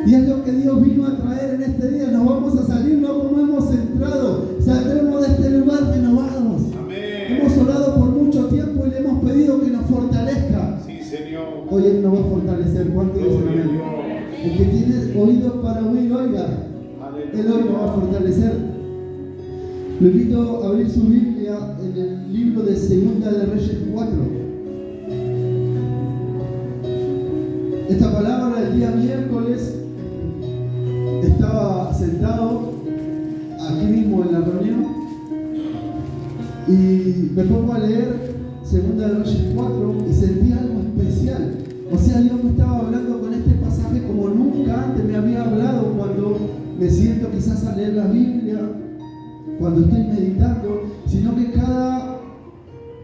Y es lo que Dios vino a traer en este día. Nos vamos a salir no como hemos entrado. Saldremos de este lugar renovados. Amén. Hemos orado por mucho tiempo y le hemos pedido que nos fortalezca. Sí, Señor. Hoy Él nos va a fortalecer. ¿Cuánto dicen Gloria a amén? Dios. El que tiene oídos para oír, oiga. Aleluya. Él hoy nos va a fortalecer. Lo invito a abrir su Biblia en el libro de Segunda de Reyes 4. Esta palabra el día miércoles estaba sentado aquí mismo en la reunión y me pongo a leer Segunda de Reyes 4 y sentí algo especial. O sea, Dios me estaba hablando con este pasaje como nunca antes me había hablado cuando me siento quizás a leer la Biblia, cuando estoy meditando, sino que cada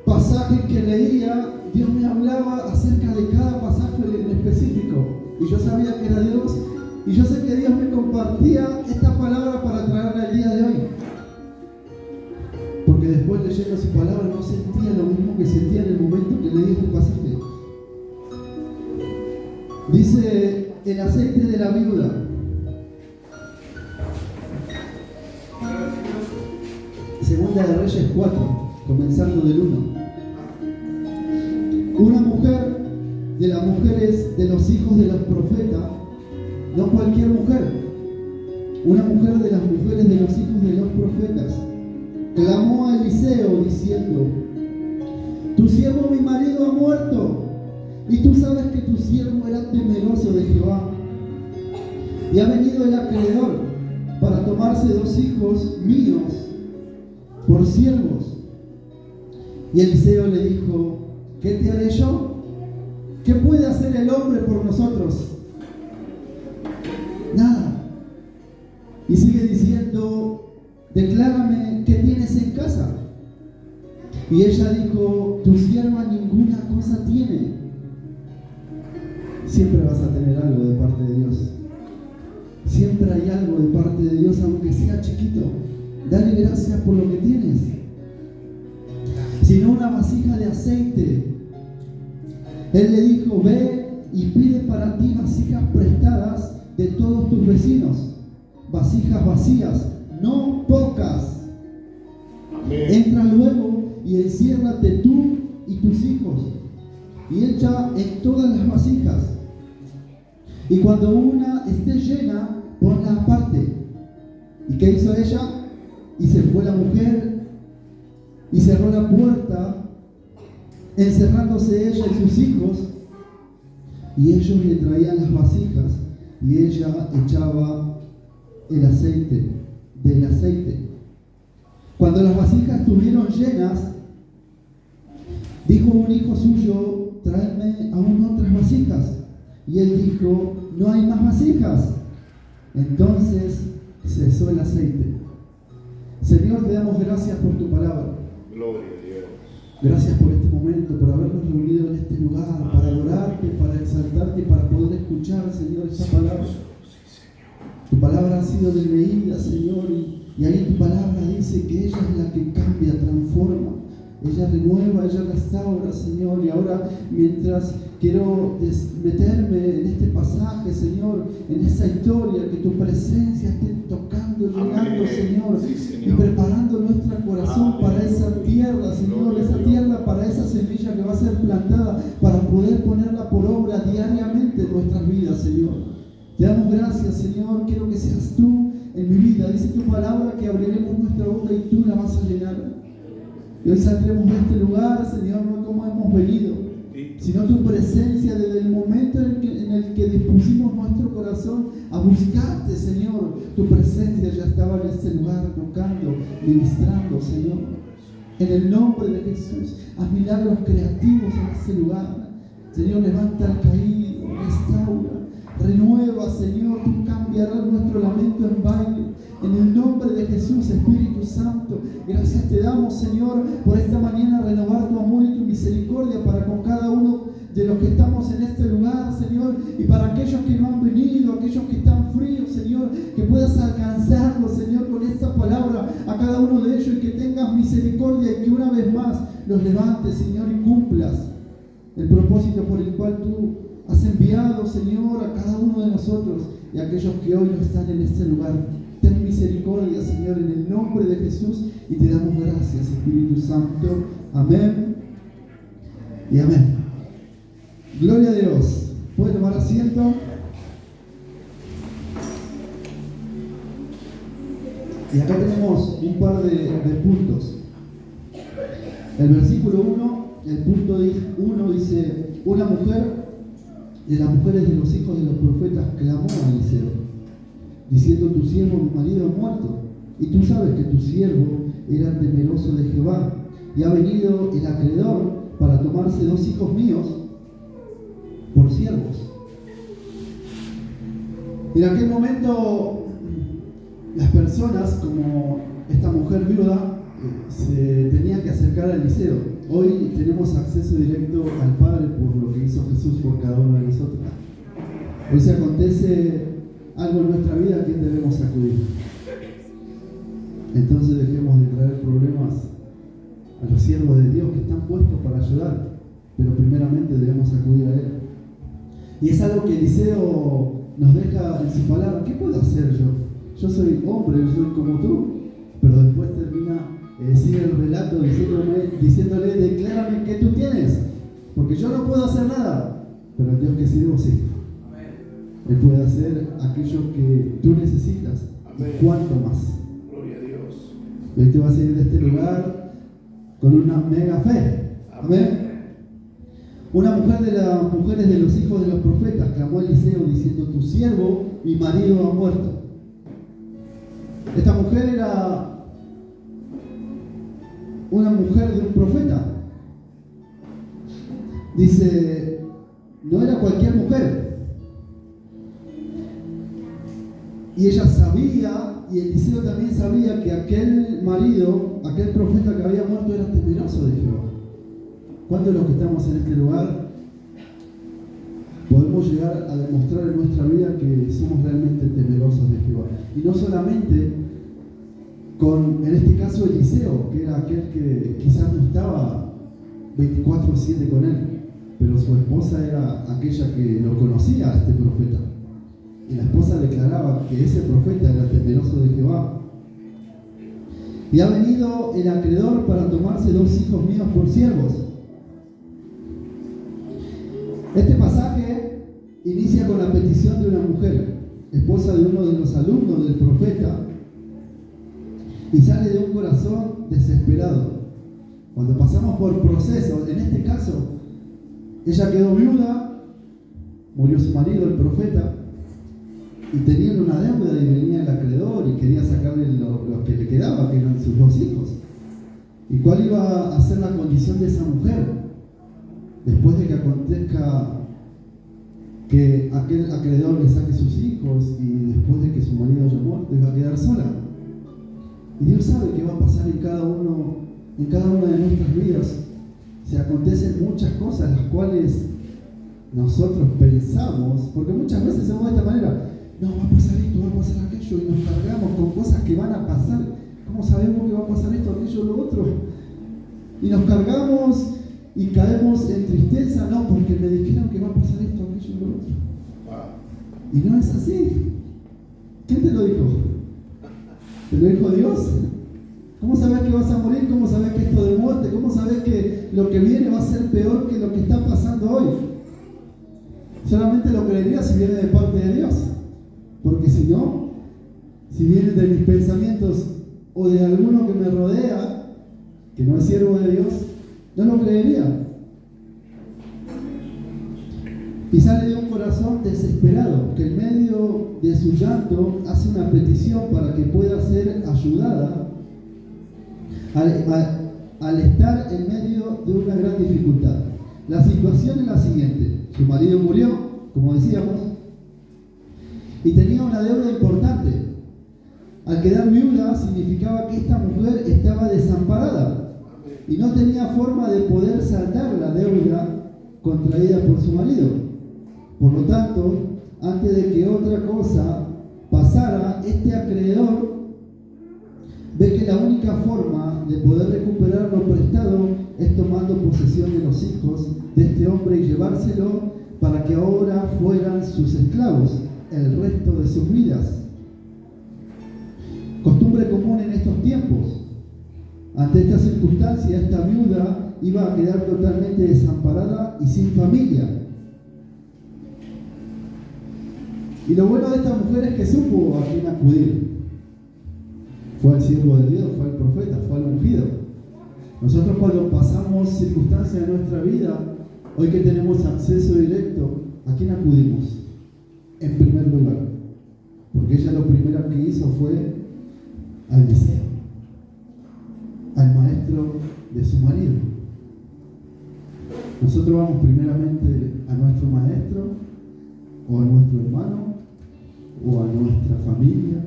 pasaje que leía, Dios me hablaba acerca de cada pasaje en específico. Y yo sabía que era Dios, y yo sé que Dios me compartía esta palabra para traerla el día de hoy. Porque después leyendo su palabra no sentía lo mismo que sentía en el momento que leí este pasaje. Dice el aceite de la viuda. Segunda de Reyes 4, comenzando del 1. Una mujer de las mujeres de los hijos de los profetas, no cualquier mujer, una mujer de las mujeres de los hijos de los profetas, clamó a Eliseo diciendo: tu siervo mi marido ha muerto, y tú sabes que tu siervo era temeroso de Jehová, y ha venido el acreedor para tomarse 2 hijos míos por siervos. Y Eliseo le dijo: ¿qué te haré yo? ¿Qué puede hacer el hombre por nosotros? Nada. Y sigue diciendo: declárame qué tienes en casa. Y ella dijo: tu sierva ninguna cosa tiene. Siempre vas a tener algo de parte de Dios. Siempre hay algo de parte de Dios, aunque sea chiquito. Dale gracias por lo que tienes. Sino una vasija de aceite. Él le dijo: ve y pide para ti vasijas prestadas de todos tus vecinos, vasijas vacías, no pocas. Amén. Entra luego y enciérrate tú y tus hijos, y echa en todas las vasijas. Y cuando una esté llena, ponla aparte. ¿Y qué hizo ella? Y se fue la mujer y cerró la puerta, encerrándose ella y sus hijos, y ellos le traían las vasijas y ella echaba el aceite, del aceite. Cuando las vasijas estuvieron llenas, dijo un hijo suyo: tráeme aún otras vasijas. Y él dijo: no hay más vasijas. Entonces cesó el aceite. Señor, te damos gracias por tu palabra. Gloria a Dios. Gracias por este momento, por habernos reunido en este lugar, para adorarte, para exaltarte y para poder escuchar, Señor, esta palabra. Tu palabra ha sido leída, Señor, y ahí tu palabra dice que ella es la que cambia, transforma. Ella renueva, ella restaura, Señor. Y ahora, mientras quiero meterme en este pasaje, Señor, en esa historia, que tu presencia esté tocando, llenando, Señor, Sí, y Señor. preparando nuestro corazón para esa tierra, Señor, esa tierra para esa semilla que va a ser plantada, para poder ponerla por obra diariamente en nuestras vidas, Señor. Te damos gracias, Señor. Quiero que seas tú en mi vida. Dice tu palabra que abriremos nuestra boca y tú la vas a llenar. Y hoy saldremos de este lugar, Señor, no como hemos venido, sino tu presencia desde el momento en el que dispusimos nuestro corazón a buscarte, Señor. Tu presencia ya estaba en este lugar, tocando, ministrando, Señor. En el nombre de Jesús, haz milagros creativos en este lugar. Señor, levanta al caído, restaura, renueva, Señor. Tú cambiarás nuestro lamento en baile. En el nombre de Jesús, Espíritu Santo, gracias te damos, Señor, por esta mañana renovar tu amor y tu misericordia para con cada uno de los que estamos en este lugar, Señor, y para aquellos que no han venido, aquellos que están fríos, Señor, que puedas alcanzarlos, Señor, con esta palabra a cada uno de ellos, y que tengas misericordia y que una vez más los levantes, Señor, y cumplas el propósito por el cual tú has enviado, Señor, a cada uno de nosotros y a aquellos que hoy no están en este lugar. Ten misericordia, Señor, en el nombre de Jesús, y te damos gracias, Espíritu Santo. Amén y amén. Gloria a Dios. ¿Puede tomar asiento? Y acá tenemos un par de puntos. El versículo 1, el punto 1 dice: una mujer de las mujeres de los hijos de los profetas clamó a Eliseo, diciendo: tu siervo, mi marido, ha muerto, y tú sabes que tu siervo era temeroso de Jehová, y ha venido el acreedor para tomarse 2 hijos míos por siervos. Y en aquel momento las personas, como esta mujer viuda, se tenían que acercar a Eliseo. Hoy tenemos acceso directo al Padre por lo que hizo Jesús por cada uno de nosotros. Hoy si acontece algo en nuestra vida, ¿a quién debemos acudir? Entonces dejemos de traer problemas a los siervos de Dios que están puestos para ayudar, pero primeramente debemos acudir a Él. Y es algo que Eliseo nos deja en su palabra. ¿Qué puedo hacer yo? Yo soy hombre, yo soy como tú. Pero después termina, sigue el relato diciéndole: declárame qué tú tienes, porque yo no puedo hacer nada, pero el Dios que sirvo sí. Él puede hacer aquello que tú necesitas. Amén. Y cuánto más. Gloria a Dios. Y hoy te vas a ir de este lugar con una mega fe. Amén. Una mujer de las mujeres de los hijos de los profetas clamó a Eliseo diciendo: tu siervo, mi marido, ha muerto. Esta mujer era una mujer de un profeta. Dice, no era cualquier mujer. Y ella sabía, y Eliseo también sabía, que aquel marido, aquel profeta que había muerto, era temeroso de Jehová. ¿Cuántos de los que estamos en este lugar podemos llegar a demostrar en nuestra vida que somos realmente temerosos de Jehová? Y no solamente con, en este caso, Eliseo, que era aquel que quizás no estaba 24/7 con él, pero su esposa era aquella que lo conocía a este profeta. Y la esposa declaraba que ese profeta era temeroso de Jehová. Y ha venido el acreedor para tomarse 2 hijos míos por siervos. Este pasaje inicia con la petición de una mujer, esposa de uno de los alumnos del profeta, y sale de un corazón desesperado. Cuando pasamos por procesos, en este caso, ella quedó viuda, murió su marido, el profeta, y tenían una deuda y venía el acreedor y quería sacarle lo que le quedaba, que eran sus 2 hijos. ¿Y cuál iba a ser la condición de esa mujer? Después de que acontezca que aquel acreedor le saque sus hijos y después de que su marido haya muerto, iba a quedar sola. Y Dios sabe qué va a pasar en cada una de nuestras vidas. Se acontecen muchas cosas las cuales nosotros pensamos, porque muchas veces somos de esta manera: no, va a pasar esto, va a pasar aquello, y nos cargamos con cosas que van a pasar. ¿Cómo sabemos que va a pasar esto, aquello, lo otro? Y nos cargamos y caemos en tristeza, no, porque me dijeron que va a pasar esto, aquello, lo otro. Y no es así. ¿Quién te lo dijo? ¿Te lo dijo Dios? ¿Cómo sabes que vas a morir? ¿Cómo sabes que esto de muerte? ¿Cómo sabes que lo que viene va a ser peor que lo que está pasando hoy? Solamente lo creería si viene de parte de Dios. Porque si no, si viene de mis pensamientos o de alguno que me rodea, que no es siervo de Dios, no lo creería. Y sale de un corazón desesperado, que en medio de su llanto hace una petición para que pueda ser ayudada al estar en medio de una gran dificultad. La situación es la siguiente: su marido murió, como decíamos, y tenía una deuda importante. Al quedar viuda significaba que esta mujer estaba desamparada y no tenía forma de poder saldar la deuda contraída por su marido. Por lo tanto, antes de que otra cosa pasara, este acreedor ve que la única forma de poder recuperar lo prestado es tomando posesión de los hijos de este hombre y llevárselo para que ahora fueran sus esclavos el resto de sus vidas. Costumbre común en estos tiempos. Ante esta circunstancia, esta viuda iba a quedar totalmente desamparada y sin familia. Y lo bueno de esta mujer es que supo a quién acudir. Fue al siervo de Dios, fue al profeta, fue al ungido. Nosotros cuando pasamos circunstancias en nuestra vida, hoy que tenemos acceso directo, ¿a quién acudimos? En primer lugar. Porque ella lo primero que hizo fue al Eliseo, al maestro de su marido. Nosotros vamos primeramente a nuestro maestro, o a nuestro hermano, o a nuestra familia,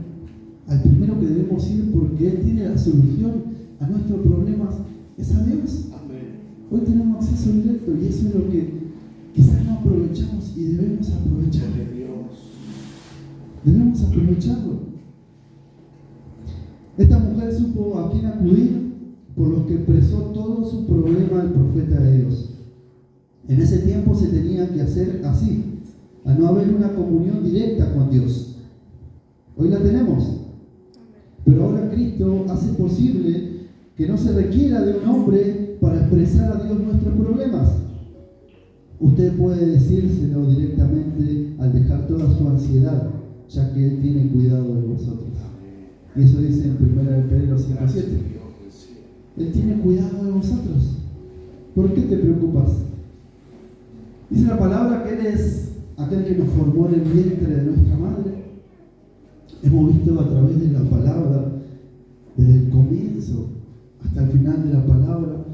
al primero que debemos ir porque Él tiene la solución a nuestros problemas, es a Dios. Amén. Hoy tenemos acceso directo y eso es lo que quizás no aprovechamos y debemos aprovechar. Debemos aprovecharlo. Esta mujer supo a quién acudir, por lo que expresó todo su problema al profeta de Dios. En ese tiempo se tenía que hacer así, a no haber una comunión directa con Dios. Hoy la tenemos, pero ahora Cristo hace posible que no se requiera de un hombre para expresar a Dios nuestros problemas. Usted puede decírselo directamente al dejar toda su ansiedad, ya que Él tiene cuidado de vosotros. Y eso dice en 1 Pedro 5:7. Él tiene cuidado de vosotros. ¿Por qué te preocupas? Dice la palabra que Él es aquel que nos formó en el vientre de nuestra madre. Hemos visto a través de la palabra, desde el comienzo hasta el final de la palabra,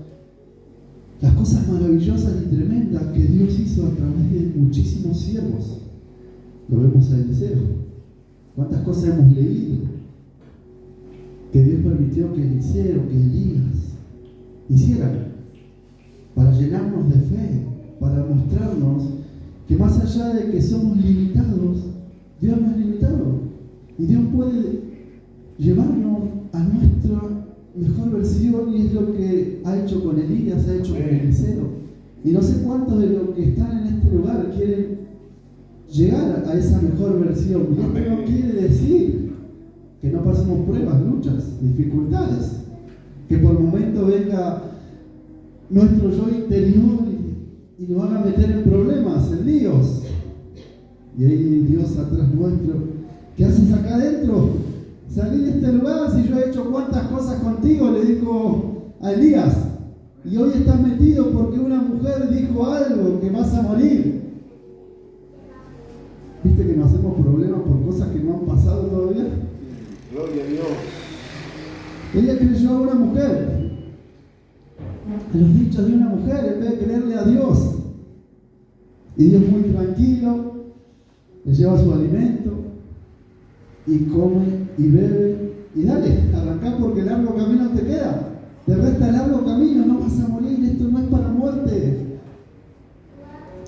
las cosas maravillosas y tremendas que Dios hizo a través de muchísimos siervos. Lo vemos a Eliseo. ¿Cuántas cosas hemos leído? Que Dios permitió que Eliseo, que Elías hicieran para llenarnos de fe, para mostrarnos que más allá de que somos limitados, Dios no es limitado y Dios puede llevarnos a nuestra mejor versión, y es lo que ha hecho con Elías, ha hecho con Eliseo. Y no sé cuántos de los que están en este lugar quieren llegar a esa mejor versión. Y esto no quiere decir que no pasemos pruebas, luchas, dificultades, que por momento venga nuestro yo interior y nos haga meter en problemas, en líos. Y ahí Dios atrás nuestro, ¿qué haces acá adentro? Salí de este lugar si yo he hecho cuántas cosas contigo, le dijo a Elías. Y hoy estás metido porque una mujer dijo algo, que vas a morir. ¿Viste que nos hacemos problemas por cosas que no han pasado todavía? Gloria a Dios. Ella creyó a una mujer, a los dichos de una mujer, en vez de creerle a Dios. Y Dios muy tranquilo le lleva su alimento y come y bebe y dale, arrancá porque largo camino te queda. Te resta largo camino, no vas a morir. Esto no es para muerte.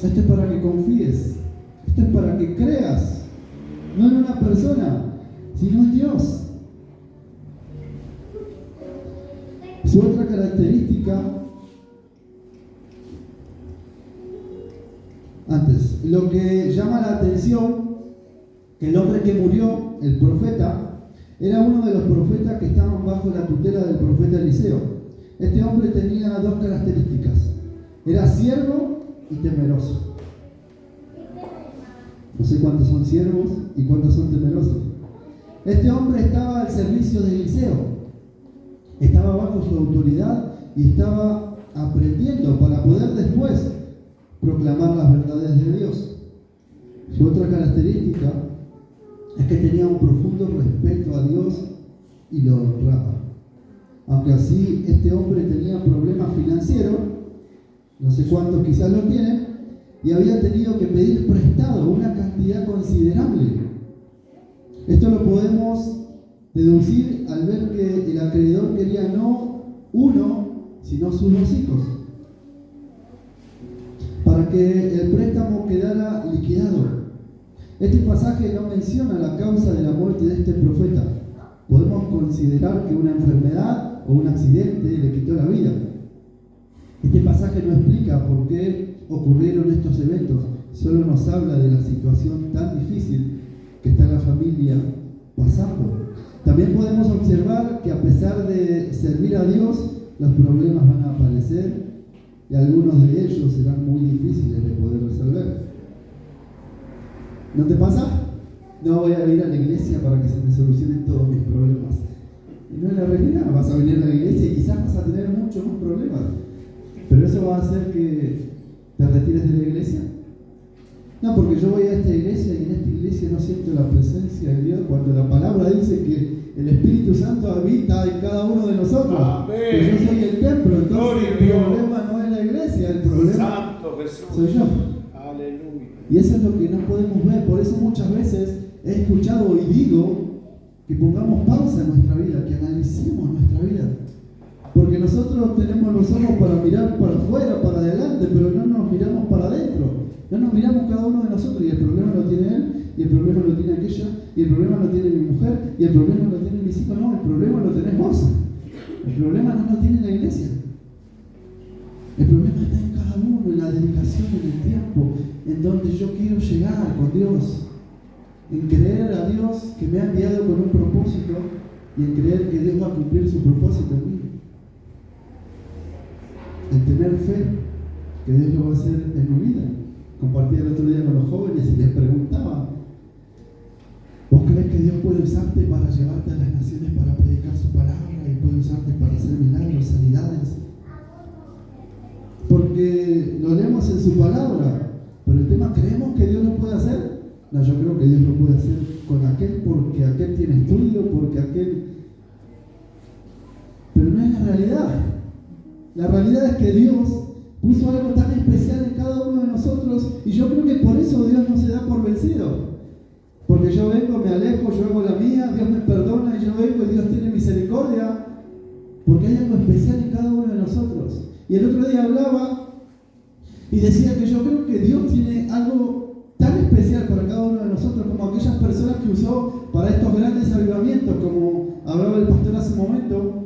Esto es para que confíes. Esto es para que creas. No en una persona, sino en Dios. Su otra característica, antes, lo que llama la atención, que el hombre que murió, el profeta, era uno de los profetas que estaban bajo la tutela del profeta Eliseo. Este hombre tenía dos características: era siervo y temeroso. No sé cuántos son siervos y cuántos son temerosos. Este hombre estaba al servicio de Eliseo, estaba bajo su autoridad y estaba aprendiendo para poder después proclamar las verdades de Dios. Su otra característica es que tenía un profundo respeto a Dios y lo honraba. Aunque así este hombre tenía problemas financieros, no sé cuántos quizás lo tienen, y había tenido que pedir prestado una cantidad considerable. Esto lo podemos deducir al ver que el acreedor quería no uno, sino sus dos hijos, para que el préstamo quedara liquidado. Este pasaje no menciona la causa de la muerte de este profeta. Podemos considerar que una enfermedad o un accidente le quitó la vida. Este pasaje no explica por qué ocurrieron estos eventos, solo nos habla de la situación tan difícil que está la familia pasando. También podemos observar que a pesar de servir a Dios, los problemas van a aparecer y algunos de ellos serán muy difíciles de poder resolver. ¿No te pasa? No voy a ir a la iglesia para que se me solucionen todos mis problemas. Y no es la realidad, vas a venir a la iglesia y quizás vas a tener muchos más problemas. Pero eso va a hacer que te retires de la iglesia. No, porque yo voy a esta iglesia y en esta iglesia no siento la presencia de Dios, cuando la palabra dice que el Espíritu Santo habita en cada uno de nosotros. Amén. Que yo soy el templo, entonces Gloria el a Dios. problema no es la iglesia, el problema Santo Jesús. soy yo. Aleluya. Y eso es lo que no podemos ver. Por eso muchas veces he escuchado y digo que pongamos pausa en nuestra vida, que analicemos nuestra vida. Porque nosotros tenemos los ojos para mirar para afuera, para adelante, pero no nos miramos para adentro. No nos miramos cada uno de nosotros, y el problema lo tiene él, y el problema lo tiene aquella, y el problema lo tiene mi mujer, y el problema lo tiene mis hijos. No, el problema lo tenés vos. El problema no lo tiene la iglesia. El problema está en cada uno, en la dedicación, en el tiempo, en donde yo quiero llegar con Dios. En creer a Dios que me ha enviado con un propósito y en creer que Dios va a cumplir su propósito en mí. En tener fe que Dios lo va a hacer en mi vida. Compartí el otro día con los jóvenes y les preguntaba: ¿vos crees que Dios puede usarte para llevarte a las naciones para predicar su palabra y puede usarte para hacer milagros, sanidades? Porque lo leemos en su palabra, pero el tema, ¿creemos que Dios lo puede hacer? No, yo creo que Dios lo puede hacer con aquel, porque aquel tiene estudio, porque aquel... Pero no es la realidad. La realidad es que Dios puso algo tan especial en cada uno de nosotros, y yo creo que por eso Dios no se da por vencido. Porque yo vengo, me alejo, yo hago la mía, Dios me perdona y yo vengo y Dios tiene misericordia. Porque hay algo especial en cada uno de nosotros. Y el otro día hablaba y decía que yo creo que Dios tiene algo tan especial para cada uno de nosotros, como aquellas personas que usó para estos grandes avivamientos, como hablaba el pastor hace un momento.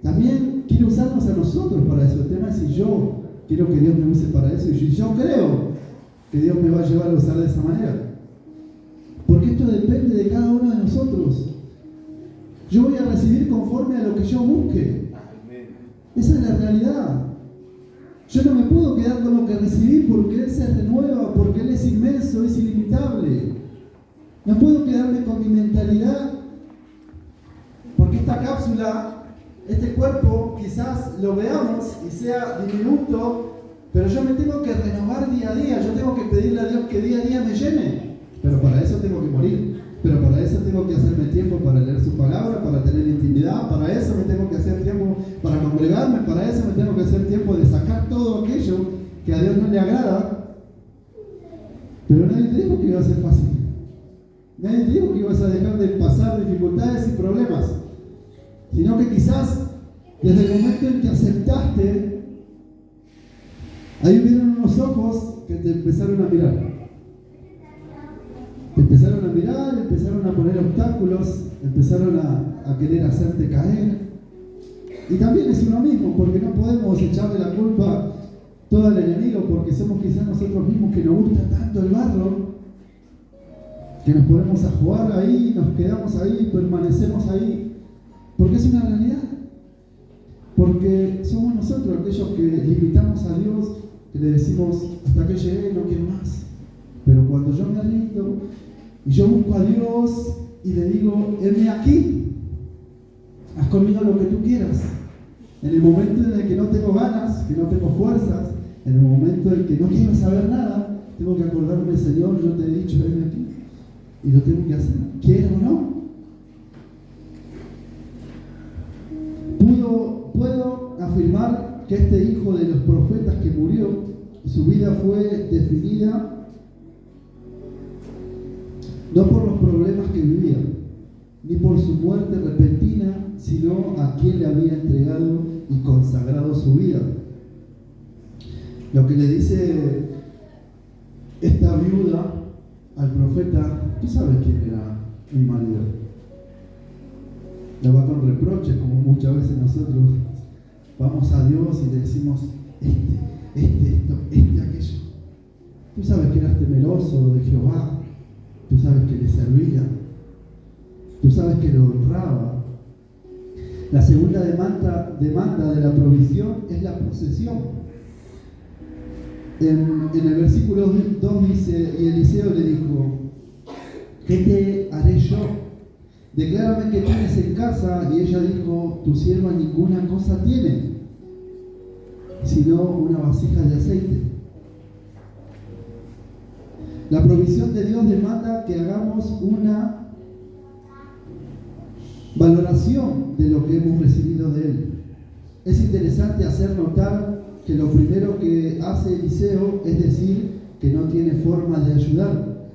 También quiere usarnos a nosotros para eso. El tema es si yo quiero que Dios me use para eso, y yo creo que Dios me va a llevar a usar de esa manera. Porque esto depende de cada uno de nosotros. Yo voy a recibir conforme a lo que yo busque. Esa es la realidad. Yo no me puedo quedar con lo que recibí, porque Él se renueva, porque Él es inmenso, es ilimitable. No puedo quedarme con mi mentalidad, porque esta cápsula, este cuerpo, quizás lo veamos y sea diminuto, pero yo me tengo que renovar día a día. Yo tengo que pedirle a Dios que día a día me llene. Pero para eso tengo que morir. Pero para eso tengo que hacerme tiempo para leer su palabra, para tener intimidad. Para eso me tengo que hacer tiempo para congregarme. Para eso me tengo que hacer tiempo de sacar todo aquello que a Dios no le agrada. Pero nadie te dijo que iba a ser fácil. Nadie te dijo que ibas a dejar de pasar dificultades y problemas. Sino que quizás desde el momento en que aceptaste, ahí vieron unos ojos que te empezaron a mirar. Te empezaron a mirar, empezaron a poner obstáculos, empezaron a querer hacerte caer. Y también es uno mismo, porque no podemos echarle la culpa todo al enemigo, porque somos quizás nosotros mismos que nos gusta tanto el barro, que nos ponemos a jugar ahí, nos quedamos ahí, permanecemos ahí, porque es una realidad. Porque somos nosotros aquellos que limitamos a Dios, que le decimos: hasta que llegué, no quiero más. Pero cuando yo me rindo y yo busco a Dios y le digo: heme aquí, haz conmigo lo que tú quieras. En el momento en el que no tengo ganas, que no tengo fuerzas, en el momento en el que no quiero saber nada, tengo que acordarme: Señor, yo te he dicho, heme aquí. Y lo tengo que hacer, quiera o no. Puedo afirmar que este hijo de los profetas que murió, su vida fue definida no por los problemas que vivía, ni por su muerte repentina, sino a quien le había entregado y consagrado su vida. Lo que le dice esta viuda al profeta: tú sabes quién era mi marido. Le va con reproches, como muchas veces nosotros vamos a Dios y le decimos: este, aquello. Tú sabes que eras temeroso de Jehová. Tú sabes que le servía. Tú sabes que lo honraba. La segunda demanda de la provisión es la posesión. En el versículo 2 dice, y Eliseo le dijo, ¿qué te haré yo? Declárame qué tienes en casa. Y ella dijo, tu sierva ninguna cosa tiene, sino una vasija de aceite. La provisión de Dios demanda que hagamos una valoración de lo que hemos recibido de Él. Es interesante hacer notar que lo primero que hace Eliseo es decir que no tiene forma de ayudar.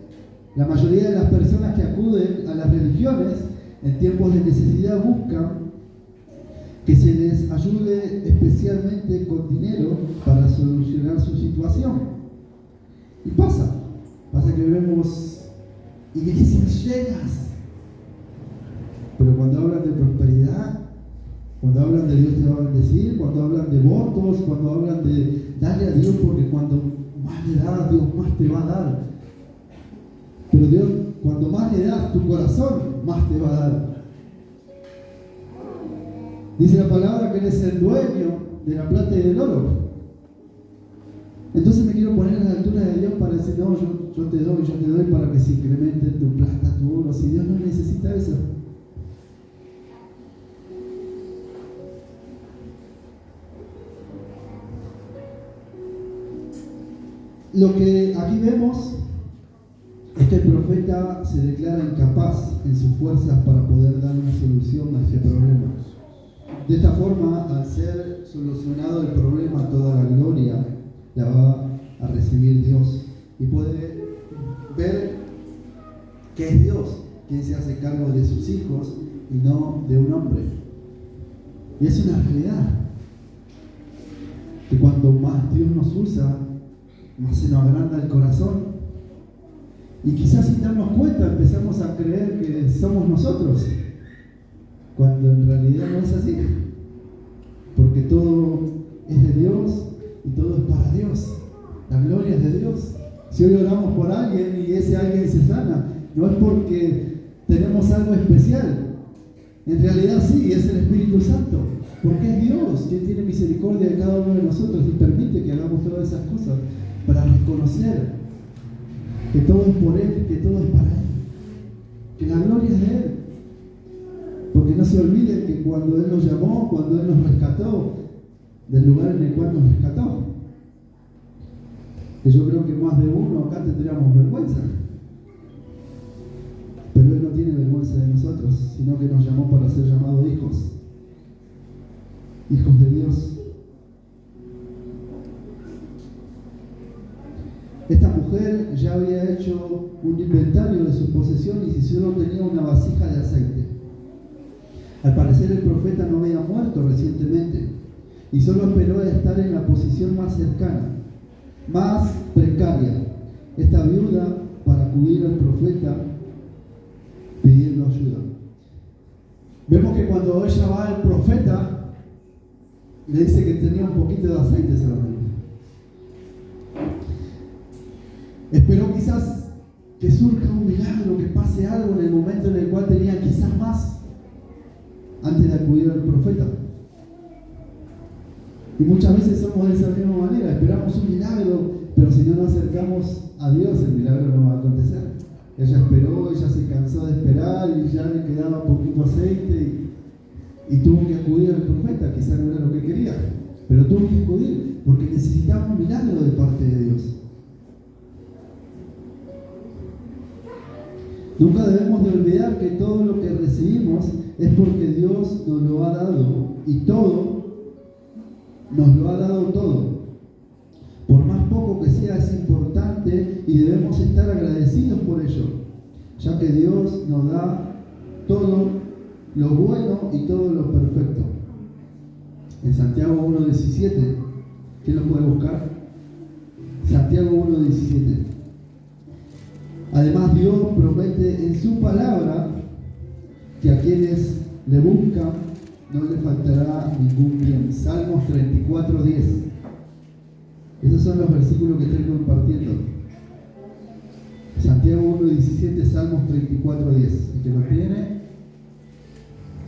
La mayoría de las personas que acuden a las religiones en tiempos de necesidad buscan que se les ayude especialmente con dinero para solucionar su situación. Y pasa que vemos iglesias llenas, pero cuando hablan de prosperidad, cuando hablan de Dios te va a bendecir, cuando hablan de votos, cuando hablan de darle a Dios, porque cuando más le das, Dios más te va a dar. Pero Dios, cuando más le das tu corazón, más te va a dar. Dice la palabra que Él es el dueño de la plata y del oro. Entonces me quiero poner a la altura de Dios para decir, no, yo te doy para que se incremente tu plata, tu oro. Si Dios no necesita eso. Lo que aquí vemos es que el profeta se declara incapaz en sus fuerzas para poder dar una solución a este problema. De esta forma, al ser solucionado el problema, toda la gloria la va a recibir Dios. Y puede ver que es Dios quien se hace cargo de sus hijos y no de un hombre. Y es una realidad que cuanto más Dios nos usa, más se nos agranda el corazón. Y quizás sin darnos cuenta empezamos a creer que somos nosotros, cuando en realidad no es así. Porque todo es de Dios y todo es para Dios. La gloria es de Dios. Si hoy oramos por alguien y ese alguien se sana, no es porque tenemos algo especial. En realidad sí, es el Espíritu Santo. Porque es Dios quien tiene misericordia de cada uno de nosotros y permite que hagamos todas esas cosas para reconocer que todo es por Él, que todo es para Él, que la gloria es de Él. Porque no se olviden que cuando Él nos llamó, cuando Él nos rescató del lugar en el cual nos rescató, que yo creo que más de uno acá tendríamos vergüenza, pero Él no tiene vergüenza de nosotros, sino que nos llamó para ser llamados hijos de Dios. Esta mujer ya había hecho un inventario de sus posesiones y solo tenía una vasija de aceite. Al parecer el profeta no había muerto recientemente y solo esperó estar en la posición más cercana, más precaria, esta viuda, para acudir al profeta pidiendo ayuda. Vemos que cuando ella va al profeta, le dice que tenía un poquito de aceite solamente. Esperó quizás que surja un milagro, que pase algo en el momento en el cual tenía quizás más, antes de acudir al profeta. Y muchas veces somos de esa misma manera, esperamos un milagro, pero si no nos acercamos a Dios, el milagro no va a acontecer. Ella esperó, ella se cansó de esperar y ya le quedaba poquito aceite y tuvo que acudir al profeta. Quizás no era lo que quería, pero tuvo que acudir porque necesitaba un milagro de parte de Dios. Nunca debemos de olvidar que todo lo que recibimos es porque Dios nos lo ha dado y todo, nos lo ha dado todo. Por más poco que sea, es importante y debemos estar agradecidos por ello, ya que Dios nos da todo lo bueno y todo lo perfecto. En Santiago 1:17, ¿quién lo puede buscar? Santiago 1:17. Además, Dios promete en su palabra que a quienes le buscan no le faltará ningún bien. Salmos 34:10. Esos son los versículos que estoy compartiendo. Santiago 1:17, Salmos 34:10. El que lo tiene.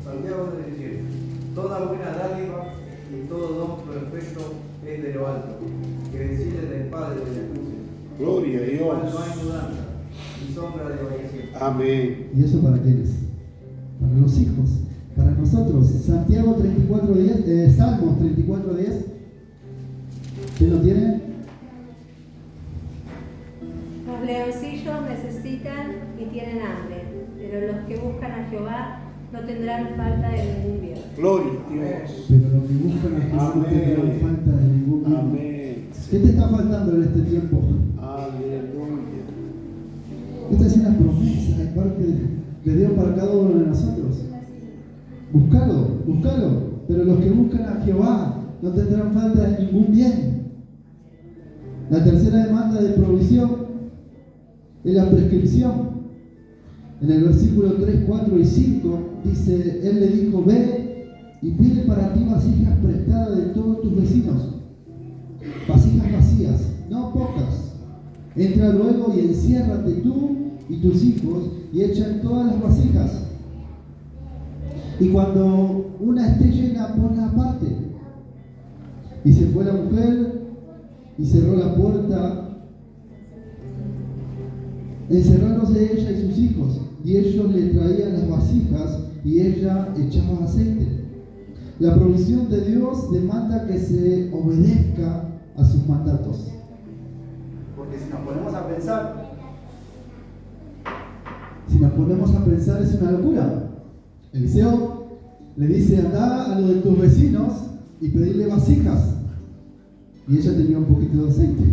Santiago 1:17. Toda buena dádiva y todo don perfecto es de lo alto, que decide del Padre de las luces. Gloria a en el cual Dios. no hay mudanza ni sombra de variación. Amén. ¿Y eso para quiénes? Para los hijos, para nosotros. Santiago 34:10, Salmos 34:10. ¿Quién lo tiene? Los leoncillos necesitan y tienen hambre, pero los que buscan a Jehová no tendrán falta de ningún bien. Gloria a Dios. Pero los que buscan a Jehová no tendrán falta de ningún bien. Amén. ¿Qué te está faltando en este tiempo? Aleluya. Esta es una promesa de parte de Dios para cada uno de nosotros. Búscalo, búscalo. Pero los que buscan a Jehová no tendrán falta de ningún bien. La tercera demanda de provisión es la prescripción. En el versículo 3, 4 y 5 dice, Él le dijo, ve y pide para ti vasijas prestadas de todos tus vecinos. Vasijas vacías, no pocas. Entra luego y enciérrate tú y tus hijos y echan todas las vasijas. Y cuando una esté llena, ponla aparte. Y se fue la mujer y cerró la puerta, encerrándose ella y sus hijos, y ellos le traían las vasijas y ella echaba aceite. La provisión de Dios demanda que se obedezca a sus mandatos. Porque si nos ponemos a pensar es una locura. Eliseo le dice, anda a lo de tus vecinos y pedirle vasijas. Y ella tenía un poquito de aceite.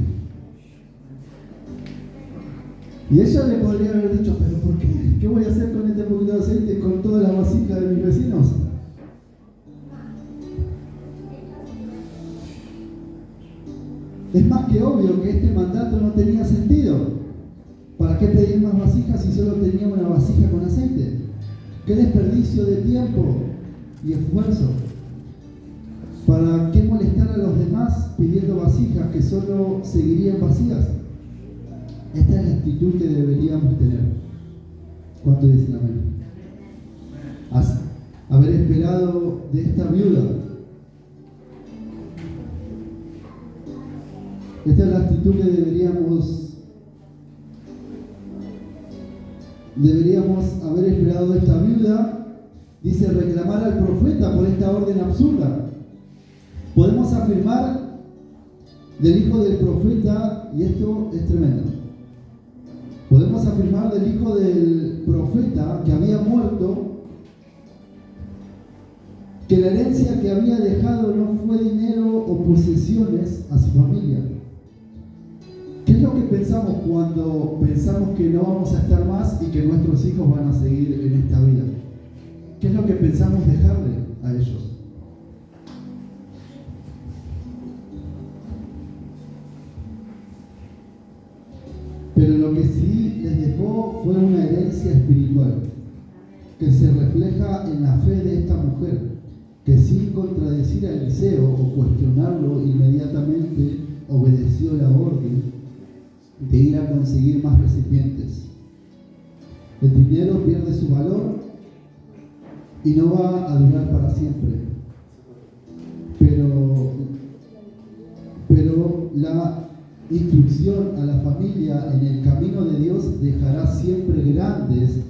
Y ella le podría haber dicho, pero ¿por qué? ¿Qué voy a hacer con este poquito de aceite con todas las vasijas de mis vecinos? Es más que obvio que este mandato no tenía sentido. ¿Para qué pedir más vasijas si solo tenía una vasija con aceite? ¡Qué desperdicio de tiempo y esfuerzo! ¿Para qué molestar a los demás pidiendo vasijas que solo seguirían vacías? Esta es la actitud que deberíamos tener. ¿Cuánto dicen amén? Haber esperado de esta viuda. Esta es la actitud que deberíamos haber esperado de esta viuda. Dice, reclamar al profeta por esta orden absurda. Podemos afirmar del hijo del profeta, y esto es tremendo, podemos afirmar del hijo del profeta que había muerto, que la herencia que había dejado no fue dinero o posesiones a su familia. ¿Qué es lo que pensamos cuando pensamos que no vamos a estar más y que nuestros hijos van a seguir en esta vida? ¿Qué es lo que pensamos dejarle a ellos? Pero lo que sí les dejó fue una herencia espiritual, que se refleja en la fe de esta mujer, que sin contradecir a Eliseo o cuestionarlo, inmediatamente obedeció la orden de ir a conseguir más recipientes. El dinero pierde su valor y no va a durar para siempre. Pero la instrucción a la familia en el camino de Dios dejará siempre grandes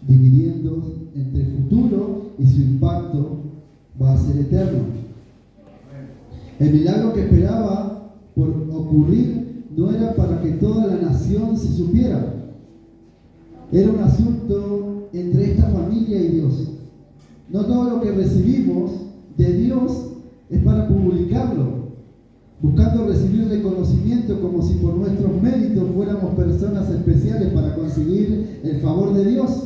dividendos entre el futuro y su impacto va a ser eterno. El milagro que esperaba por ocurrir no era para que toda la nación se supiera. Era un asunto entre esta familia y Dios. No todo lo que recibimos de Dios es para publicarlo, buscando recibir reconocimiento como si por nuestros méritos fuéramos personas especiales para conseguir el favor de Dios.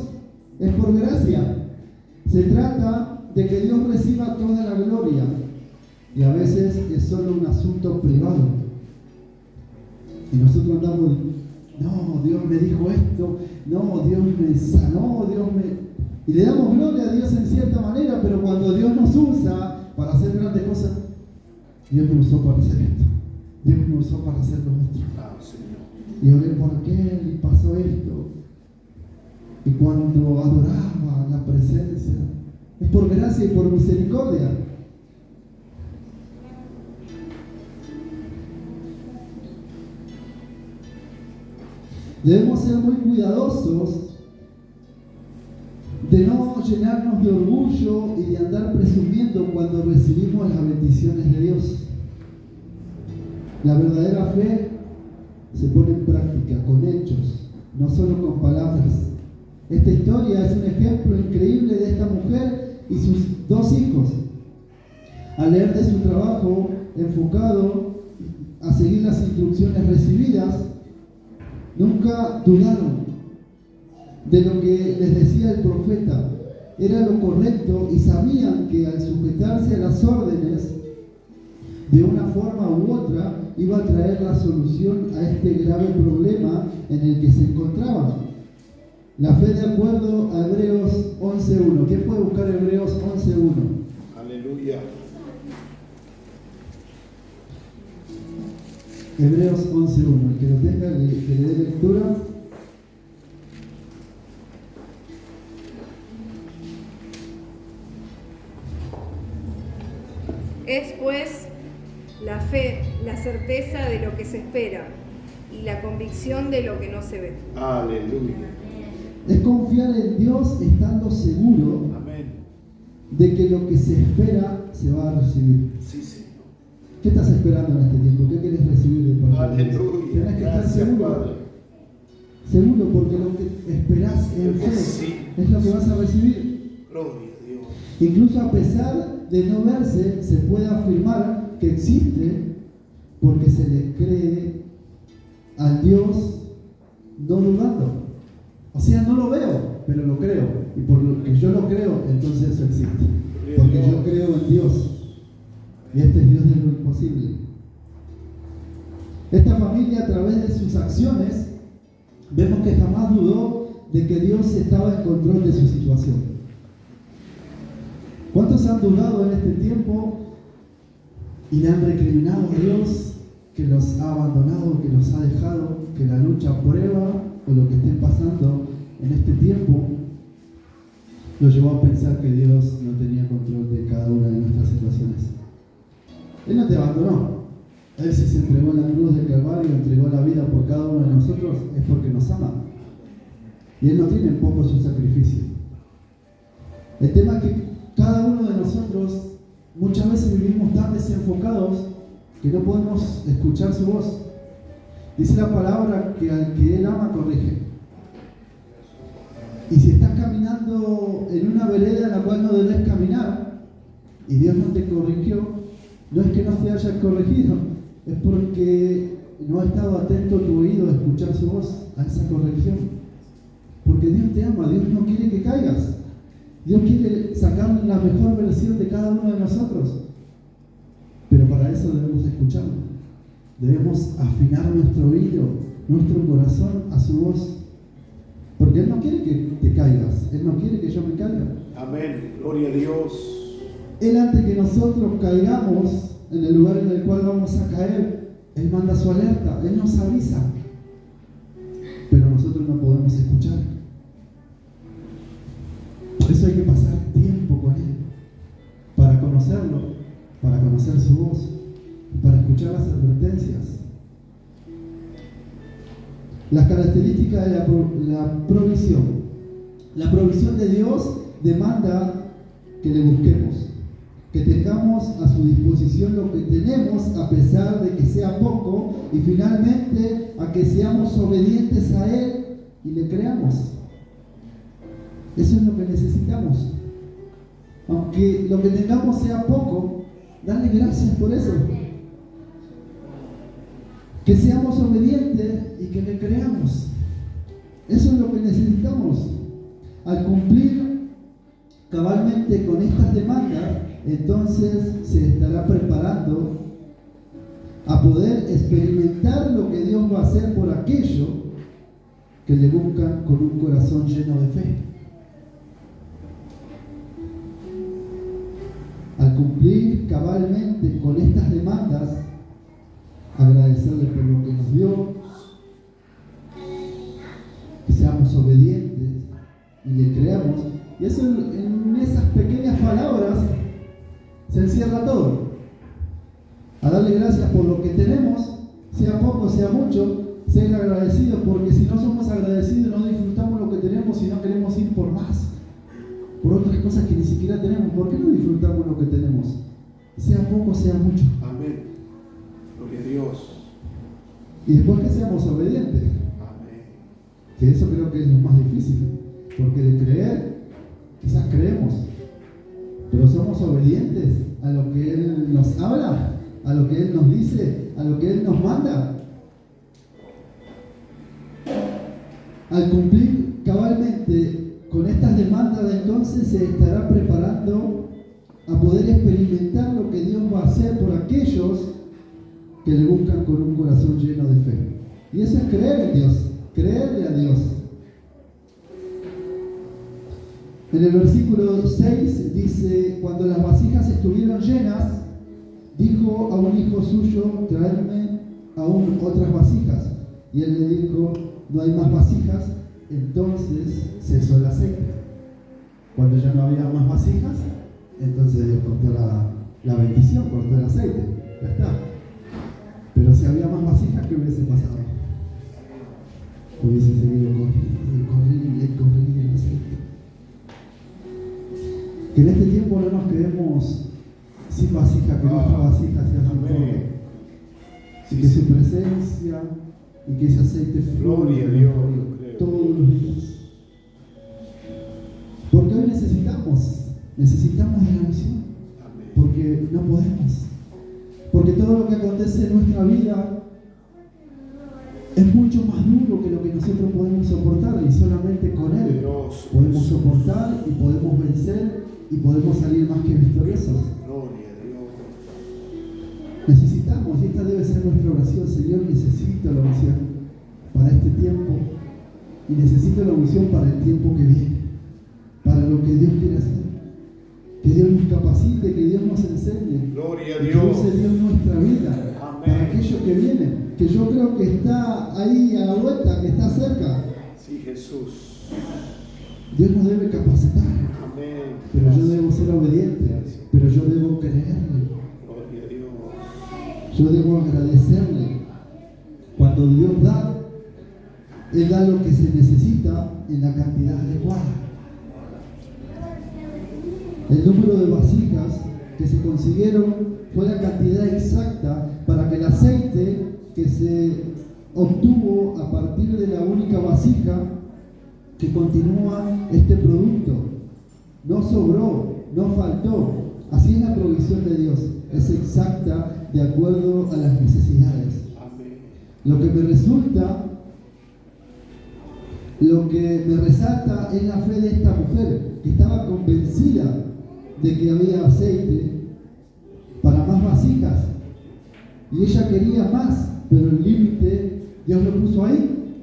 Es por gracia. Se trata de que Dios reciba toda la gloria, y a veces es solo un asunto privado. Y nosotros andamos, no, Dios me dijo esto, no, Dios me sanó, Y le damos gloria a Dios en cierta manera, pero cuando Dios nos usa para hacer grandes cosas, Dios me usó para hacer esto. Dios me usó para hacer lo otro. Ah, Señor. Y oré por aquel y pasó esto. Y cuando adoraba la presencia, es por gracia y por misericordia. Debemos ser muy cuidadosos de no llenarnos de orgullo y de andar presumiendo cuando recibimos las bendiciones de Dios. La verdadera fe se pone en práctica con hechos, no solo con palabras. Esta historia es un ejemplo increíble de esta mujer y sus 2 hijos. Al leer de su trabajo enfocado a seguir las instrucciones recibidas, nunca dudaron de lo que les decía el profeta. Era lo correcto y sabían que al sujetarse a las órdenes, de una forma u otra, iba a traer la solución a este grave problema en el que se encontraban. La fe de acuerdo a Hebreos 11.1. ¿Quién puede buscar Hebreos 11.1? Aleluya. Hebreos 11.1. El que lo tenga, que le dé lectura. Es pues la fe, la certeza de lo que se espera y la convicción de lo que no se ve. Aleluya. Es confiar en Dios estando seguro Amén. de que lo que se espera se va a recibir. Sí, Señor. ¿Qué estás esperando en este tiempo? ¿Qué quieres recibir de parte de Dios? Aleluya. Tienes que estar Gracias, seguro. Padre. Seguro, porque lo que esperás en fe Sí. es lo que vas a recibir. Gloria a Dios. Incluso a pesar de no verse, se puede afirmar que existe porque se le cree al Dios no dudando. O sea, no lo veo, pero lo creo. Y por lo que yo lo creo, entonces eso existe. Porque yo creo en Dios. Y este es Dios de lo imposible. Esta familia, a través de sus acciones, vemos que jamás dudó de que Dios estaba en control de su situación. ¿Cuántos han dudado en este tiempo y le han recriminado a Dios que los ha abandonado, que los ha dejado, que la lucha, prueba o lo que estén pasando en este tiempo los llevó a pensar que Dios no tenía control de cada una de nuestras situaciones? Él no te abandonó. Él, si se entregó en la cruz del Calvario, entregó la vida por cada uno de nosotros, es porque nos ama. Y Él no tiene en poco su sacrificio. El tema es que cada uno de nosotros muchas veces vivimos tan desenfocados que no podemos escuchar su voz. Dice la palabra que al que Él ama corrige. Y si estás caminando en una vereda en la cual no debes caminar y Dios no te corrigió, no es que no te haya corregido, es porque no ha estado atento tu oído a escuchar su voz, a esa corrección. Porque Dios te ama, Dios no quiere que caigas. Dios quiere sacar la mejor versión de cada uno de nosotros. Pero para eso debemos escucharlo. Debemos afinar nuestro oído, nuestro corazón a su voz. Porque Él no quiere que te caigas. Él no quiere que yo me caiga. Amén. Gloria a Dios. Él, antes que nosotros caigamos en el lugar en el cual vamos a caer, Él manda su alerta. Él nos avisa. Pero nosotros no podemos escuchar. Por eso hay que pasar tiempo con Él, para conocerlo, para conocer su voz, para escuchar las advertencias. Las características de la provisión. La provisión de Dios demanda que le busquemos, que tengamos a su disposición lo que tenemos a pesar de que sea poco, y finalmente a que seamos obedientes a Él y le creamos. Eso es lo que necesitamos. Aunque lo que tengamos sea poco, dale gracias por eso. Que seamos obedientes y que le creamos. Eso es lo que necesitamos. Al cumplir cabalmente con estas demandas, entonces se estará preparando a poder experimentar lo que Dios va a hacer por aquello que le buscan con un corazón lleno de fe. Al cumplir cabalmente con estas demandas, necesitamos. Y eso, en esas pequeñas palabras se encierra todo. A darle gracias por lo que tenemos, sea poco, sea mucho, ser agradecidos, porque si no somos agradecidos no disfrutamos lo que tenemos y no queremos ir por más, por otras cosas que ni siquiera tenemos. ¿Por qué no disfrutamos lo que tenemos? Sea poco, sea mucho. Amén. Gloria a Dios. Y después que seamos obedientes. Amén. Que eso creo que es lo más difícil. Porque de creer, quizás creemos, pero somos obedientes a lo que Él nos habla, a lo que Él nos dice, a lo que Él nos manda. Al cumplir cabalmente con estas demandas, entonces se estará preparando a poder experimentar lo que Dios va a hacer por aquellos que le buscan con un corazón lleno de fe. Y eso es creer en Dios, creerle a Dios. En el versículo 6 dice: cuando las vasijas estuvieron llenas, dijo a un hijo suyo: traedme aún otras vasijas. Y él le dijo: no hay más vasijas. Entonces cesó el aceite. Cuando ya no había más vasijas, entonces Dios cortó la bendición, cortó el aceite. Ya está. Pero si había más vasijas, ¿qué hubiese pasado? Hubiese seguido corriendo el aceite. Que en este tiempo no nos quedemos sin vasija, que nuestra vasija sea sin fondo. Y que su presencia y que ese aceite Gloria a Dios. todos los días. Porque hoy necesitamos de la unción. Porque no podemos. Porque todo lo que acontece en nuestra vida es mucho más duro que lo que nosotros podemos soportar, y solamente con Él podemos soportar y podemos vencer y podemos salir más que victoriosos. Gloria a Dios. Necesitamos, y esta debe ser nuestra oración: Señor, necesito la unción para este tiempo y necesito la unción para el tiempo que viene, para lo que Dios quiere hacer. Que Dios nos capacite, que Dios nos enseñe. Gloria a que Dios. use Dios nuestra vida. Amén. Para aquello que viene, que yo creo que está ahí a la vuelta, que está cerca. Sí, Jesús. Dios nos debe capacitar. Amén. Pero yo debo ser obediente, pero yo debo creerle. Gloria a Dios. Yo debo agradecerle. Cuando Dios da, Él da lo que se necesita en la cantidad adecuada. El número de vasijas que se consiguieron fue la cantidad exacta para que el aceite que se obtuvo a partir de la única vasija que continúa este producto no sobró, no faltó. Así es la provisión de Dios, es exacta de acuerdo a las necesidades. Amén. Lo que me resalta es la fe de esta mujer, que estaba convencida de que había aceite para más vasijas, y ella quería más, pero el límite Dios lo puso ahí.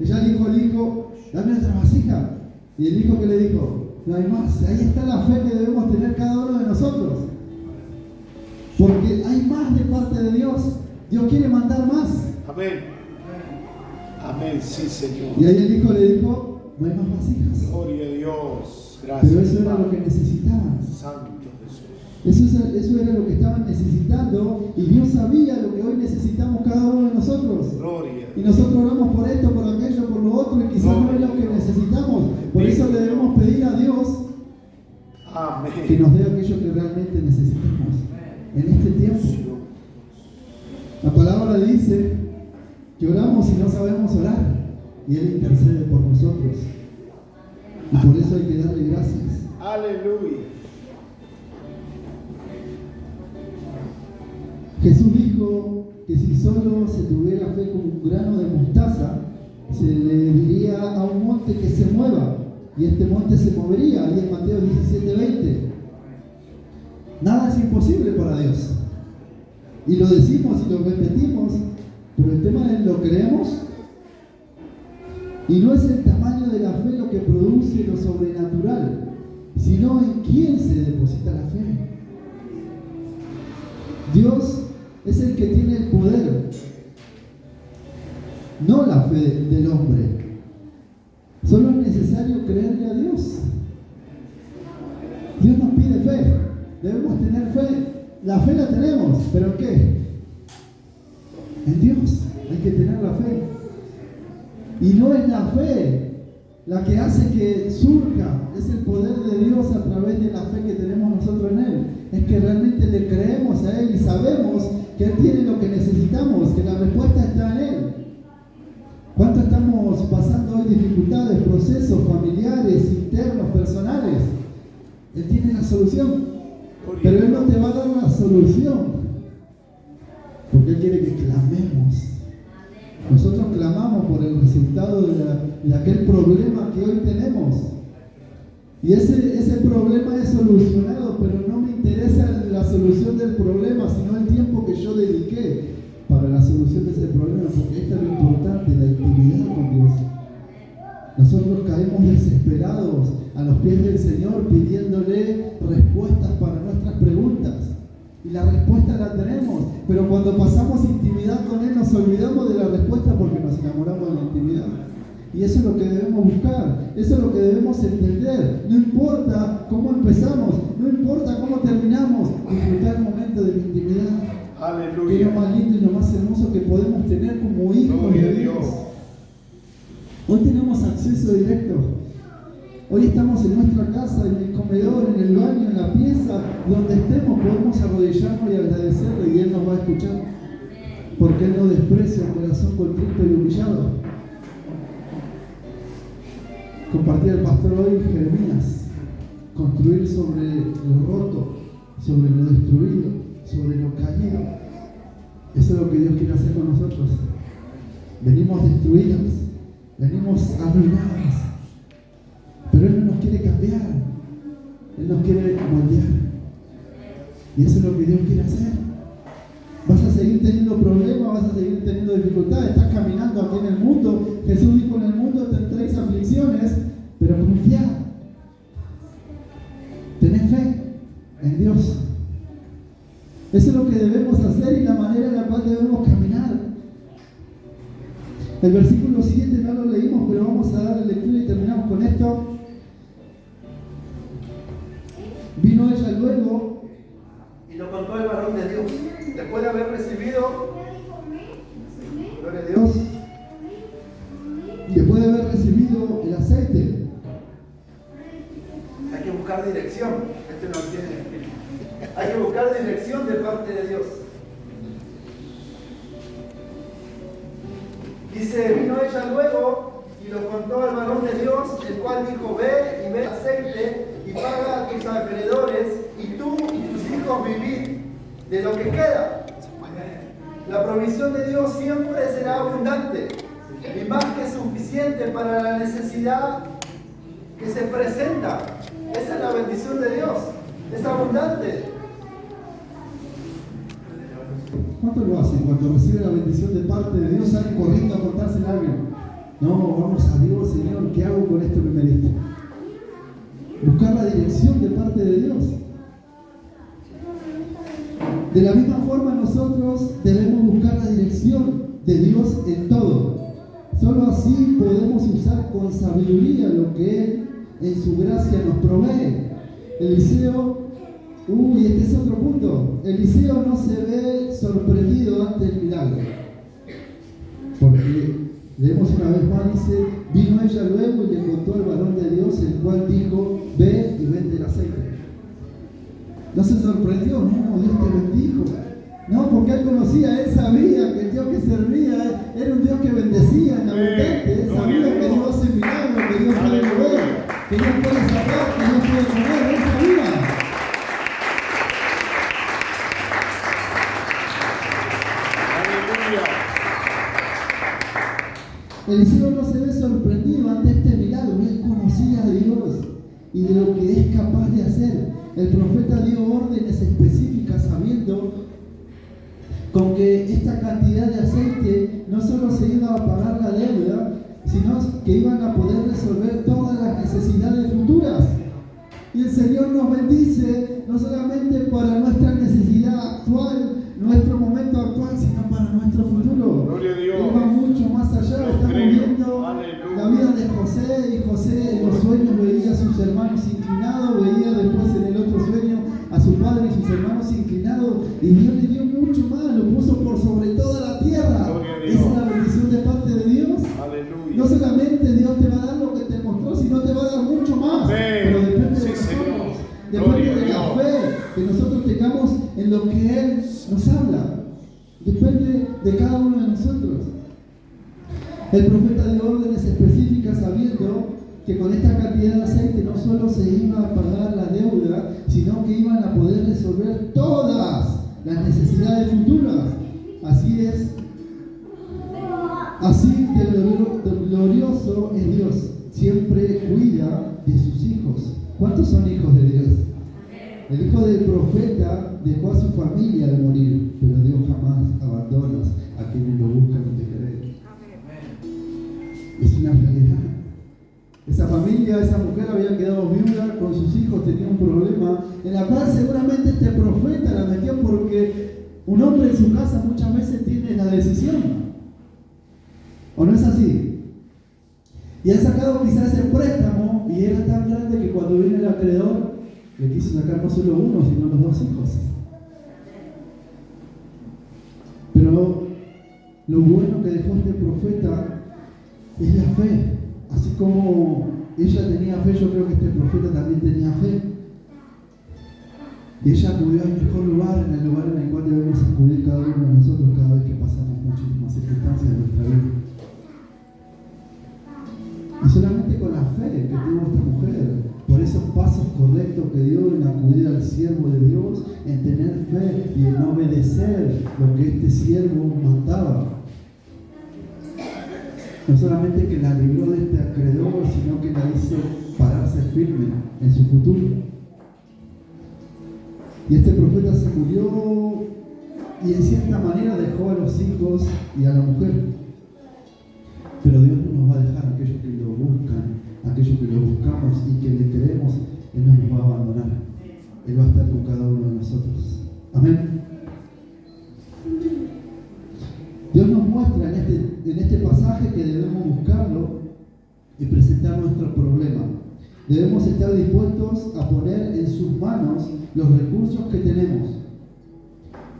Ella dijo al hijo: dame otra vasija. Y el hijo, ¿qué le dijo? No hay más. Ahí está la fe que debemos tener cada uno de nosotros, porque hay más de parte de Dios. Dios quiere mandar más. Amén. Amén, sí, Señor. Y ahí el hijo le dijo: no hay más vasijas. Gloria a Dios. Gracias. Pero eso era lo que necesitaban. Santo Jesús. Eso era lo que estaban necesitando, y Dios sabía lo que hoy necesitamos cada uno de nosotros. Gloria. Y nosotros oramos por esto, por aquello, por lo otro, y quizás no es lo que necesitamos. Por eso le debemos pedir a Dios que Amén. nos dé aquello que realmente necesitamos en este tiempo. La palabra dice que oramos y no sabemos orar, y Él intercede por nosotros. Y por eso hay que darle gracias. Aleluya. Jesús dijo que si solo se tuviera fe como un grano de mostaza, se le diría a un monte que se mueva, y este monte se movería. Ahí en Mateo 17:20. Nada es imposible para Dios. Y lo decimos y lo repetimos, pero el tema es: ¿lo creemos? Y no es el tamaño de la fe lo que produce lo sobrenatural, sino en quién se deposita la fe. Dios es el que tiene el poder, no la fe del hombre. Solo es necesario creerle a Dios. Dios nos pide fe. Debemos tener fe. La fe la tenemos, pero ¿en qué? En Dios. Hay que tener la fe. Y no es la fe la que hace que surja, es el poder de Dios a través de la fe que tenemos nosotros en Él. Es que realmente le creemos a Él y sabemos que Él tiene lo que necesitamos, que la respuesta está en Él. ¿Cuánto estamos pasando hoy dificultades, procesos familiares, internos, personales? Él tiene la solución, pero Él no te va a dar la solución, porque Él quiere que clamemos. Nosotros clamamos por el resultado de aquel problema que hoy tenemos. Y ese problema es solucionado, pero no me interesa la solución del problema, sino el tiempo que yo dediqué para la solución de ese problema, porque esto es lo importante, la intimidad con Dios. Nosotros caemos desesperados a los pies del Señor pidiéndole respuestas para nuestras preguntas. Y la respuesta la tenemos, pero cuando pasamos intimidad con Él nos olvidamos de la respuesta porque nos enamoramos de la intimidad. Y eso es lo que debemos buscar, eso es lo que debemos entender. No importa cómo empezamos, no importa cómo terminamos, disfrutar el momento de la intimidad. Aleluya. Que es lo más lindo y lo más hermoso que podemos tener como hijos de Dios. Hoy tenemos acceso directo. Hoy estamos en nuestra casa, en el comedor, en el baño, en la pieza, donde estemos, podemos arrodillarnos y agradecerle y Él nos va a escuchar. Porque Él no desprecia el corazón contrito y humillado. Compartía el pastor hoy Jeremías, construir sobre lo roto, sobre lo destruido, sobre lo caído. Eso es lo que Dios quiere hacer con nosotros. Venimos destruidos, venimos arruinados, pero Él no nos quiere cambiar, Él nos quiere moldear. Y eso es lo que Dios quiere hacer. Vas a seguir teniendo problemas, vas a seguir teniendo dificultades, estás caminando aquí en el mundo. Jesús dijo: en el mundo tendréis aflicciones, pero confiad. Tened fe en Dios. Eso es lo que debemos hacer y la manera en la cual debemos caminar. El versículo siguiente no lo leímos, pero vamos a darle lectura y terminamos con esto. Vino ella luego Y lo contó el varón de Dios. Después de haber recibido, gloria a Dios, después de haber recibido el aceite. hay que buscar dirección. Este no tiene. Hay que buscar dirección de parte de Dios. Dice: vino ella luego y lo contó al varón de Dios, el cual dijo: ve y ve aceite y paga a tus acreedores, y tú y tus hijos vivid de lo que queda. La provisión de Dios siempre será abundante y más que suficiente para la necesidad que se presenta. Esa es la bendición de Dios, es abundante. ¿Cuántos lo hacen cuando reciben la bendición de parte de Dios? Salen corriendo a contárselo a alguien. No, vamos a Dios, Señor, ¿qué hago con esto que me diste? Buscar la dirección de parte de Dios. De la misma forma nosotros debemos buscar la dirección de Dios en todo. Solo así podemos usar con sabiduría lo que Él en su gracia nos provee. Eliseo, este es otro punto. Eliseo no se ve sorprendido ante el milagro. Porque leemos una vez más, dice: vino ella luego y le contó al varón de Dios, el cual dijo: ve y vende el aceite. No se sorprendió, no, Dios te bendijo. No, porque él conocía, él sabía que el Dios que servía era un Dios que bendecía en abundante. Él sabía que Dios hace milagros, que Dios puede mover, que Dios puede sacar, que Dios puede poner. Él sabía. Eliseo no se ve sorprendido ante este milagro. Él conocía a Dios y de lo que es capaz de hacer. El profeta dio órdenes específicas sabiendo con que esta cantidad de aceite no solo se iba a pagar la deuda, sino que iban a poder resolver todas las necesidades futuras. Y el Señor nos bendice no solamente para nuestra necesidad actual, nuestro momento actual, sino para nuestro futuro. Gloria a Dios. Él va mucho más allá. Estamos viendo Aleluya. la vida de José, y José en los sueños veía a sus hermanos inclinados, veía después en el y Dios le dio mucho más, lo puso por sobre toda la tierra. Gloria a Dios. Esa es la bendición de parte de Dios. Aleluya. No solamente Dios te va a dar lo que te mostró, sino te va a dar mucho más. Amén. Pero depende Sí, de nosotros. Señor. Depende Gloria a de la Dios. fe que nosotros tengamos en lo que Él nos habla. Depende de cada uno de nosotros. El profeta dio órdenes específicas sabiendo que con esta cantidad de aceite no solo se iba a pagar la deuda, sino que iban a poder resolver todas las necesidades futuras. Así es. Así de glorioso es Dios. Siempre cuida de sus hijos. ¿Cuántos son hijos de Dios? El hijo del profeta dejó a su familia de morir, pero Dios jamás abandona a quienes lo buscan y te creen. Es una realidad. Esa familia, esa mujer había quedado viuda con sus hijos, tenía un problema en la cual seguramente este profeta la metió porque un hombre en su casa muchas veces tiene la decisión. ¿O no es así? Y han sacado quizás ese préstamo y era tan grande que cuando viene el acreedor le quiso sacar no solo uno, sino los dos hijos. Pero lo bueno que dejó este profeta es la fe. Así como ella tenía fe, yo creo que este profeta también tenía fe. Y ella acudió al mejor lugar, en el lugar en el cual debemos acudir cada uno de nosotros cada vez que pasamos muchísimas circunstancias de nuestra vida. Y solamente con la fe que tuvo esta mujer, por esos pasos correctos que dio en acudir al siervo de Dios, en tener fe y en obedecer lo que este siervo mandaba. No solamente que la libró de este acreedor, sino que la hizo pararse firme en su futuro. Y este profeta se murió y en cierta manera dejó a los hijos y a la mujer. Pero Dios no nos va a dejar a aquellos que lo buscan, a aquellos que lo buscamos y que le creemos. Él no nos va a abandonar. Él va a estar con cada uno de nosotros. Amén. Dios nos muestra en este pasaje que debemos buscarlo y presentar nuestro problema. Debemos estar dispuestos a poner en sus manos los recursos que tenemos,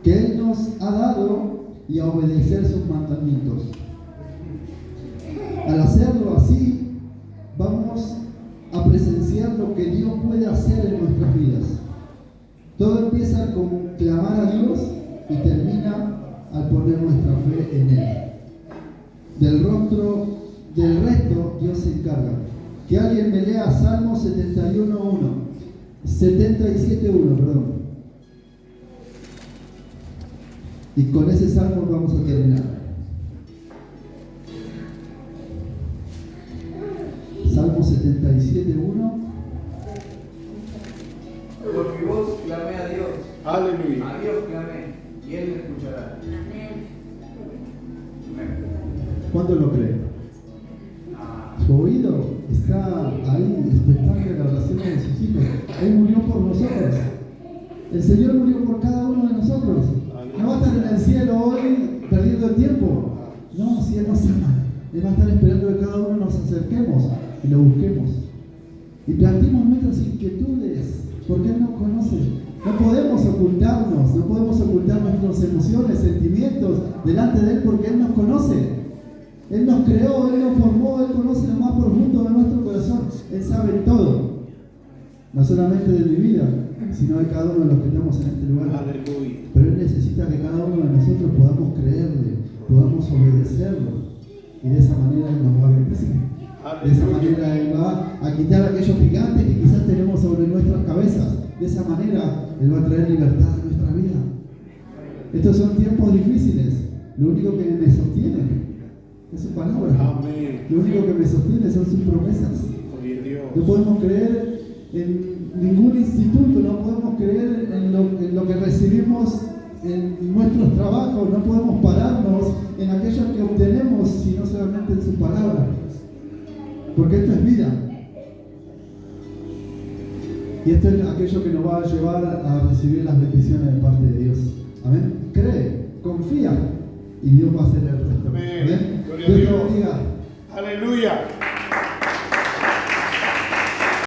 que Él nos ha dado, y a obedecer sus mandamientos. Al hacerlo así, vamos a presenciar lo que Dios puede hacer en nuestras vidas. Todo empieza con clamar a Dios y termina al poner nuestra fe en Él. Del resto, Dios se encarga. Que alguien me lea Salmo 77.1, perdón. Y con ese salmo vamos a terminar. Salmo 77.1. Por mi voz clamé a Dios. Aleluya. A Dios clamé, y Él me escuchará. ¿Cuánto lo cree? Su oído está ahí, expectante de la oración de sus hijos. Él murió por nosotros. El Señor murió por cada uno de nosotros. No va a estar en el cielo hoy perdiendo el tiempo. No, si Él nos ama, Él va a estar esperando que cada uno nos acerquemos y lo busquemos. Y planteemos nuestras inquietudes, porque Él nos conoce. No podemos ocultarnos, no podemos ocultar nuestras emociones, sentimientos delante de Él, porque Él nos conoce. Él nos creó, Él nos formó, Él conoce lo más profundo de nuestro corazón. Él sabe todo. No solamente de mi vida, sino de cada uno de los que estamos en este lugar. Aleluya. Pero Él necesita que cada uno de nosotros podamos creerle, podamos obedecerlo. Y de esa manera Él nos va a bendecir. De esa manera Él va a quitar aquellos gigantes que quizás tenemos sobre nuestras cabezas. De esa manera Él va a traer libertad a nuestra vida. Estos son tiempos difíciles. Lo único que me sostiene es su palabra. Amén. Lo único que me sostiene son sus promesas. Gloria a Dios. No podemos creer en ningún instituto, no podemos creer en lo que recibimos en nuestros trabajos, no podemos pararnos en aquello que obtenemos, sino solamente en su palabra. Porque esto es vida. Y esto es aquello que nos va a llevar a recibir las bendiciones de parte de Dios. Amén. Cree, confía, y Dios va a hacer el resto. Amén. Amén. Gloria a Dios te Dios. bendiga. Aleluya.